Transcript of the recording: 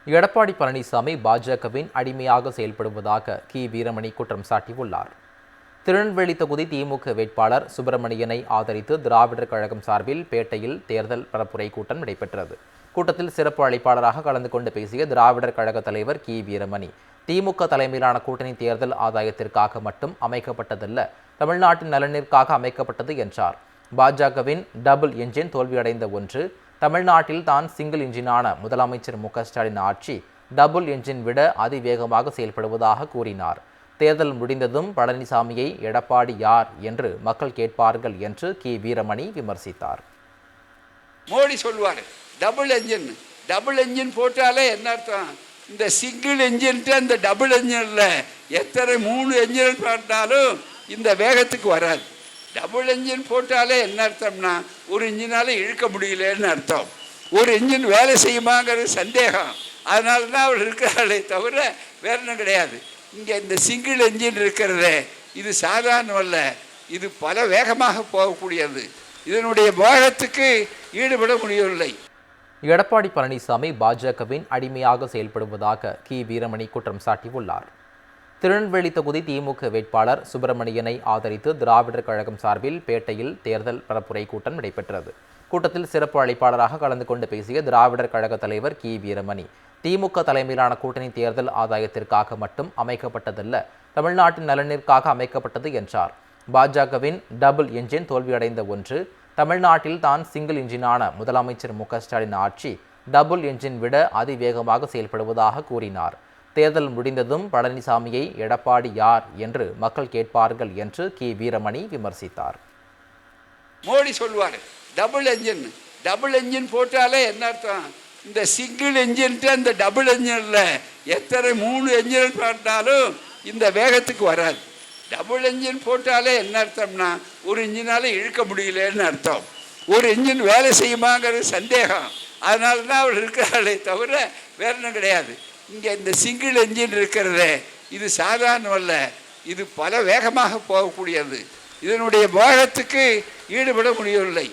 எடப்பாடி பழனிசாமி பாஜகவின் அடிமையாக செயல்படுவதாக கி வீரமணி குற்றம் சாட்டியுள்ளார். திருநெல்வேலி தொகுதி திமுக வேட்பாளர் சுப்பிரமணியனை ஆதரித்து திராவிடர் கழகம் சார்பில் பேட்டையில் தேர்தல் பரப்புரை கூட்டம் நடைபெற்றது. கூட்டத்தில் சிறப்பு அழைப்பாளராக கலந்து கொண்டு பேசிய திராவிடர் கழக தலைவர் கி வீரமணி, திமுக தலைமையிலான கூட்டணி தேர்தல் ஆதாயத்திற்காக மட்டும் அமைக்கப்பட்டதல்ல, தமிழ்நாட்டின் நலனிற்காக அமைக்கப்பட்டது என்றார். பாஜகவின் டபுள் என்ஜின் தோல்வியடைந்த ஒன்று. தமிழ்நாட்டில் தான் சிங்கிள் என்ஜினான முதலமைச்சர் மு.க.ஸ்டாலின் ஆட்சி டபுள் என்ஜின் விட அதிவேகமாக செயல்படுவதாக கூறினார். தேர்தல் முடிந்ததும் பழனிசாமியை எடப்பாடி யார் என்று மக்கள் கேட்பார்கள் என்று கி வீரமணி விமர்சித்தார். மோடி சொல்லுவார் டபுள் என்ஜின் போட்டாலே என்ன அர்த்தம்? இந்த சிங்கிள் என்ஜின் அந்த டபுள் என்ஜின்ல எத்தனை 3 என்ஜின் போட்டாலும் இந்த வேகத்துக்கு வராது. டபுள் என்ஜின் போட்டாலே என்ன அர்த்தம்னா ஒரு இன்ஜினால இழுக்க முடியலன்னு அர்த்தம். ஒரு இன்ஜின் வேலை செய்யுமாங்கிறது சந்தேகம். அதனால தான் அவர் இருக்கிறாளே தவிர வேற ஒன்றும் கிடையாது. இங்கே இந்த சிங்கிள் என்ஜின் இருக்கிறதே இது சாதாரணம் அல்ல, இது பல வேகமாக போகக்கூடியது. இதனுடைய வேகத்துக்கு ஈடுபட முடியவில்லை. எடப்பாடி பழனிசாமி பாஜகவின் அடிமையாக செயல்படுவதாக கி வீரமணி குற்றம் சாட்டியுள்ளார். திருநெல்வேலி தொகுதி திமுக வேட்பாளர் சுப்பிரமணியனை ஆதரித்து திராவிடர் கழகம் சார்பில் பேட்டையில் தேர்தல் பரப்புரை கூட்டம் நடைபெற்றது. கூட்டத்தில் சிறப்பு அழைப்பாளராக கலந்து கொண்டு பேசிய திராவிடர் கழக தலைவர் கி வீரமணி, திமுக தலைமையிலான கூட்டணி தேர்தல் ஆதாயத்திற்காக மட்டும் அமைக்கப்பட்டதல்ல, தமிழ்நாட்டின் நலனிற்காக அமைக்கப்பட்டது என்றார். பாஜகவின் டபுள் என்ஜின் தோல்வியடைந்த ஒன்று. தமிழ்நாட்டில் தான் சிங்கிள் என்ஜினான முதலமைச்சர் மு.க.ஸ்டாலின் ஆட்சி டபுள் என்ஜின் விட அதிவேகமாக செயல்படுவதாக கூறினார். தேர்தல் முடிந்ததும் பழனிசாமியை எடப்பாடி யார் என்று மக்கள் கேட்பார்கள் என்று கி வீரமணி விமர்சித்தார். மோடி சொல்லுவார் டபுள் என்ஜின் போட்டாலே என்ன அர்த்தம்? இந்த சிங்கிள் என்ஜின் அந்த டபுள் என்ஜின்ல எத்தனை 3 என்ஜின் போட்டாலும் இந்த வேகத்துக்கு வராது. டபுள் என்ஜின் போட்டாலே என்ன அர்த்தம்னா ஒரு இன்ஜினால இழுக்க முடியலன்னு அர்த்தம். ஒரு இன்ஜின் வேலை செய்யுமாங்கிறது சந்தேகம். அதனால தான் அவர் இருக்கிறாளே தவிர வேற ஒன்றும் கிடையாது. இங்கே இந்த சிங்கிள் என்ஜின் இருக்கிறதே இது சாதாரணம் அல்ல, இது பல வேகமாக போகக்கூடியது. இதனுடைய வேகத்துக்கு ஈடுபட முடியவில்லை.